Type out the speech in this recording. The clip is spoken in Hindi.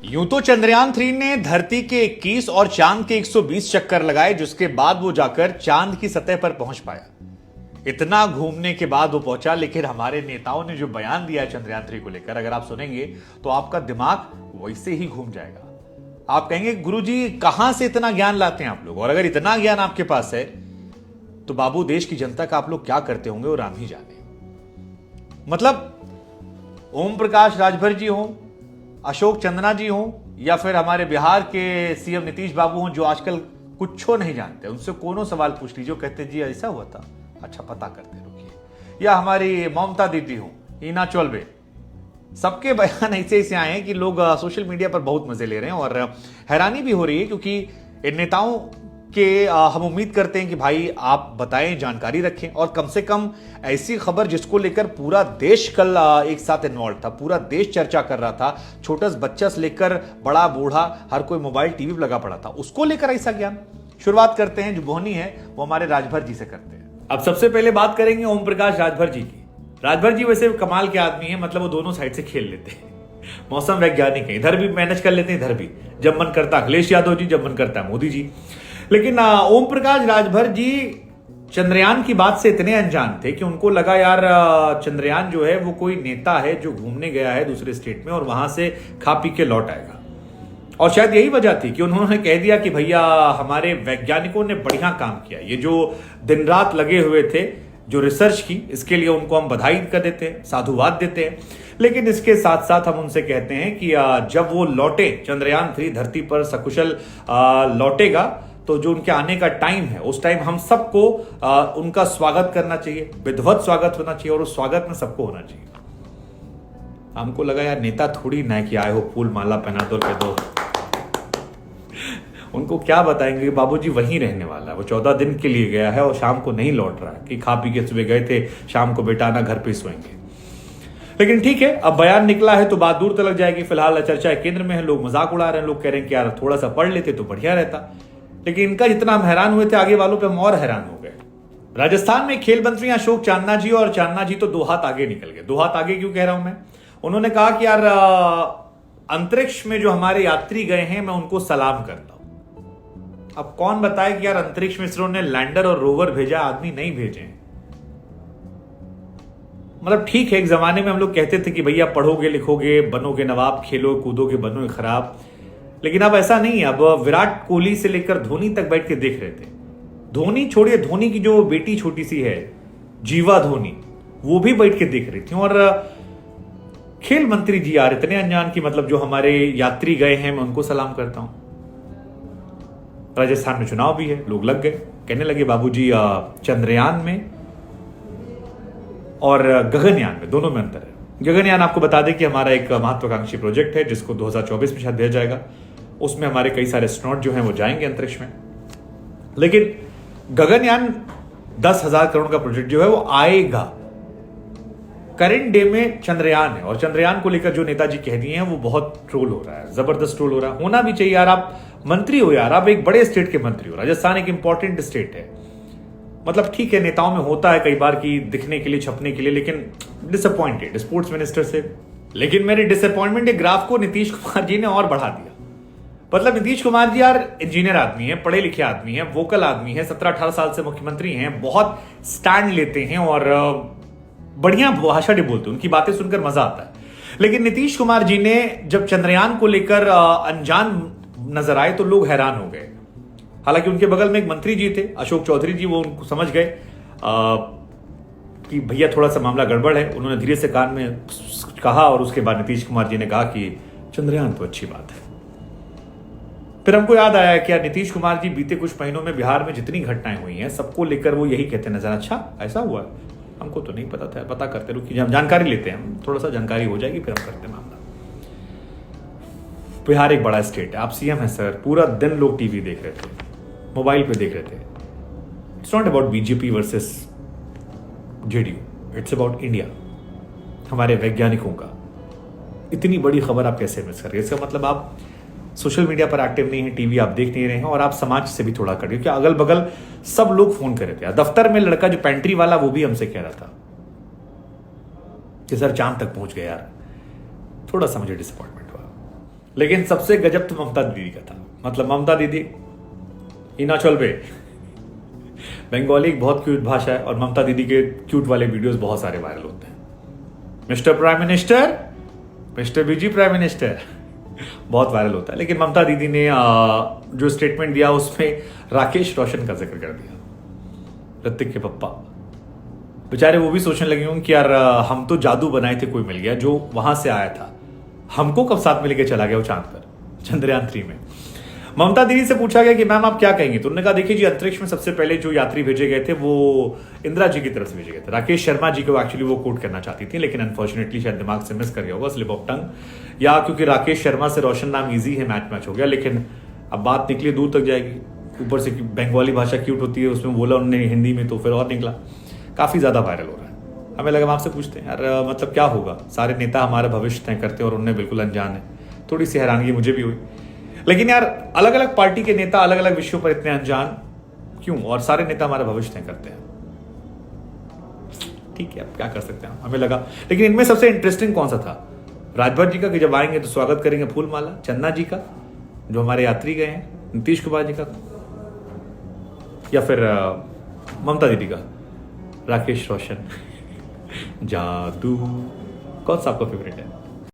यूं तो चंद्रयान-3 ने धरती के 21 और चांद के 120 चक्कर लगाए, जिसके बाद वो जाकर चांद की सतह पर पहुंच पाया। इतना घूमने के बाद वो पहुंचा, लेकिन हमारे नेताओं ने जो बयान दिया है चंद्रयान-3 को लेकर, अगर आप सुनेंगे तो आपका दिमाग वैसे ही घूम जाएगा। आप कहेंगे गुरुजी कहां से इतना ज्ञान लाते हैं आप लोग, और अगर इतना ज्ञान आपके पास है तो बाबू देश की जनता का आप लोग क्या करते होंगे वो राम ही जाने। मतलब ओम प्रकाश राजभर जी हो, अशोक चंदना जी हो, या फिर हमारे बिहार के सीएम नीतीश बाबू हो, जो आजकल कुछ नहीं जानते, उनसे कोनो सवाल पूछ लीजिए, कहते जी ऐसा हुआ था, अच्छा पता करते रुकिए। या हमारी ममता दीदी हो, हीना चौलबे, सबके बयान ऐसे ऐसे आए हैं कि लोग सोशल मीडिया पर बहुत मजे ले रहे हैं और हैरानी भी हो रही है, क्योंकि इन नेताओं के हम उम्मीद करते हैं कि भाई आप बताएं, जानकारी रखें, और कम से कम ऐसी खबर जिसको लेकर पूरा देश कल एक साथ इन्वॉल्व था, पूरा देश चर्चा कर रहा था, छोटा बच्चा से लेकर बड़ा बूढ़ा हर कोई मोबाइल टीवी पर लगा पड़ा था, उसको लेकर ऐसा ज्ञान। शुरुआत करते हैं, जो बोहनी है वो हमारे राजभर जी से करते हैं। अब सबसे पहले बात करेंगे ओम प्रकाश राजभर जी की। राजभर जी वैसे कमाल के आदमी है, मतलब वो दोनों साइड से खेल लेते हैं, मौसम वैज्ञानिक है, इधर भी मैनेज कर लेते हैं, इधर भी, जब मन करता अखिलेश यादव जी, जब मन करता है मोदी जी। लेकिन ओम प्रकाश राजभर जी चंद्रयान की बात से इतने अनजान थे कि उनको लगा यार चंद्रयान जो है वो कोई नेता है जो घूमने गया है दूसरे स्टेट में और वहां से खा पी के लौट आएगा। और शायद यही वजह थी कि उन्होंने कह दिया कि भैया हमारे वैज्ञानिकों ने बढ़िया काम किया, ये जो दिन रात लगे हुए थे जो रिसर्च की, इसके लिए उनको हम बधाई कर देते हैं, साधुवाद देते हैं। लेकिन इसके साथ साथ हम उनसे कहते हैं कि जब वो लौटे, चंद्रयान-3 धरती पर सकुशल लौटेगा, तो जो उनके आने का टाइम है, उस टाइम हम सबको उनका स्वागत करना चाहिए, विधिवत स्वागत होना चाहिए, और उस स्वागत में सबको होना चाहिए। हमको लगा यार नेता थोड़ी ना कि आए हो फूल माला पहना दो कह दो, उनको क्या बताएंगे बाबूजी वहीं रहने वाला है, वो 14 दिन के लिए गया है और शाम को नहीं लौट रहा है कि खा पी के सुबह गए थे, शाम को बेटा आना घर पे सोएंगे। लेकिन ठीक है, अब बयान निकला है तो बात दूर तक जाएगी। फिलहाल चर्चा केंद्र में है, लोग मजाक उड़ा रहे हैं, लोग कह रहे हैं कि यार थोड़ा सा पढ़ लेते तो बढ़िया रहता। लेकिन इनका जितना हम हैरान हुए थे, आगे वालों पे हम और हैरान हो गए। राजस्थान में खेल मंत्री अशोक चांदना जी, और चांदना जी तो 2 हाथ आगे निकल गए। 2 हाथ आगे क्यों कह रहा हूं मैं, उन्होंने कहा कि यार अंतरिक्ष में जो हमारे यात्री गए हैं मैं उनको सलाम करता हूं। अब कौन बताए कि यार अंतरिक्ष में इसरो ने लैंडर और रोवर भेजा, आदमी नहीं भेजे। मतलब ठीक है, एक जमाने में हम लोग कहते थे कि भैया पढ़ोगे लिखोगे बनोगे नवाब, खेलो कूदोगे बनोगे खराब, लेकिन अब ऐसा नहीं है। अब विराट कोहली से लेकर धोनी तक बैठ के देख रहे थे। धोनी छोड़िए, धोनी की जो बेटी छोटी सी है जीवा धोनी, वो भी बैठ के देख रही थी। और खेल मंत्री जी यार इतने अनजान की, मतलब जो हमारे यात्री गए हैं मैं उनको सलाम करता हूं। राजस्थान में चुनाव भी है, लोग लग गए, कहने लगे बाबूजी चंद्रयान में और गगनयान में, दोनों में अंतर है। गगनयान आपको बता दें कि हमारा एक महत्वाकांक्षी प्रोजेक्ट है जिसको 2024 में शायद भेजा जाएगा। उसमें हमारे कई सारे एस्ट्रोनॉट जो हैं वो जाएंगे अंतरिक्ष में। लेकिन गगनयान 10,000 करोड़ का प्रोजेक्ट जो है वो आएगा। करंट डे में चंद्रयान है, और चंद्रयान को लेकर जो नेताजी कह दिए हैं वो बहुत ट्रोल हो रहा है, जबरदस्त ट्रोल हो रहा है। होना भी चाहिए यार, आप मंत्री हो यार, आप एक बड़े स्टेट के मंत्री हो, राजस्थान एक इंपॉर्टेंट स्टेट है। मतलब ठीक है, नेताओं में होता है कई बार कि दिखने के लिए, छपने के लिए, लेकिन डिसअपॉइंटेड स्पोर्ट्स मिनिस्टर से। लेकिन मेरे डिसअपॉइंटमेंट के ग्राफ को नीतीश कुमार जी ने और बढ़ा दिया। मतलब नीतीश कुमार जी यार इंजीनियर आदमी है, पढ़े लिखे आदमी है, वोकल आदमी है, 17-18 साल से मुख्यमंत्री हैं, बहुत स्टैंड लेते हैं और बढ़िया भाषा भी बोलते हैं, उनकी बातें सुनकर मजा आता है। लेकिन नीतीश कुमार जी ने जब चंद्रयान को लेकर अनजान नजर आए तो लोग हैरान हो गए। हालांकि उनके बगल में एक मंत्री जी थे अशोक चौधरी जी, वो उनको समझ गए कि भैया थोड़ा सा मामला गड़बड़ है। उन्होंने धीरे से कान में कहा और उसके बाद नीतीश कुमार जी ने कहा कि चंद्रयान तो अच्छी बात है। फिर हमको याद आया कि यार नीतीश कुमार जी बीते कुछ महीनों में बिहार में जितनी घटनाएं हुई हैं सबको लेकर वो यही कहते नजर, अच्छा ऐसा हुआ, हमको तो नहीं पता था, पता करते रुकिए, हम जानकारी लेते हैं, थोड़ा सा जानकारी हो जाएगी फिर हम करते हैं मामला। बिहार एक बड़ा स्टेट है, आप सीएम है सर, पूरा दिन लोग टीवी देख रहे थे, मोबाइल पे देख रहे थे। It's not about BJP versus JDU, it's about India, हमारे वैज्ञानिकों का। इतनी बड़ी खबर आप कैसे मिस कर रहे हैं? इसका मतलब आप सोशल मीडिया पर एक्टिव नहीं है, टीवी आप देख नहीं रहे हैं, और आप समाज से भी थोड़ा कट गए। अगल बगल सब लोग फोन कर रहे थे। दफ्तर में लड़का जो पेंट्री वाला वो भी हमसे कह रहा था कि सर चांद तक पहुंच गए यार। थोड़ा सा मुझे डिसअपॉइंटमेंट हुआ। लेकिन सबसे गजब तो ममता दीदी का था। मतलब ममता दीदी हिमाचल पे बंगाली एक बहुत क्यूट भाषा है और ममता दीदी के क्यूट वाले वीडियोस बहुत सारे वायरल होते हैं। मिस्टर प्राइम मिनिस्टर, मिस्टर बीजी प्राइम मिनिस्टर, बहुत वायरल होता है। लेकिन ममता दीदी ने जो स्टेटमेंट दिया उसमें राकेश रोशन का जिक्र कर दिया, ऋतिक के पप्पा। बेचारे वो भी सोचने लगे होंगे कि यार हम तो जादू बनाए थे, कोई मिल गया जो वहां से आया था, हमको कब साथ में लेके चला गया वो चांद पर, चंद्रयान 3 में। ममता दीदी से पूछा गया कि मैम आप क्या कहेंगे, तो उन्होंने कहा देखिए जी, अंतरिक्ष में सबसे पहले जो यात्री भेजे गए थे वो इंदिरा जी की तरफ से भेजे गए थे। राकेश शर्मा जी को एक्चुअली वो कोट करना चाहती थी, लेकिन अनफॉर्चुनेटली शायद दिमाग से मिस कर गया होगा, स्लिप ऑफ टंग, या क्योंकि राकेश शर्मा से रोशन नाम ईजी है, मैच हो गया। लेकिन अब बात निकली दूर तक जाएगी, ऊपर से बंगाली भाषा क्यूट होती है, उसमें बोला उन्होंने हिंदी में, तो फिर और निकला, काफी ज्यादा वायरल हो रहा है। हमें लगा हम आपसे पूछते हैं यार, मतलब क्या होगा, सारे नेता हमारा भविष्य तय करते हैं और उन्हें बिल्कुल अनजान है। थोड़ी सी हैरानगी मुझे भी हुई, लेकिन यार अलग अलग पार्टी के नेता अलग अलग विषयों पर इतने अनजान क्यों, और सारे नेता हमारा भविष्य तय करते हैं। ठीक है, अब क्या कर सकते हैं, हमें लगा। लेकिन इनमें सबसे इंटरेस्टिंग कौन सा था, राजभर जी का कि जब आएंगे तो स्वागत करेंगे फूलमाला, चन्ना जी का जो हमारे यात्री गए हैं, नीतीश कुमार जी का, या फिर ममता दीदी का राकेश रोशन जादू, कौन सा आपका फेवरेट है?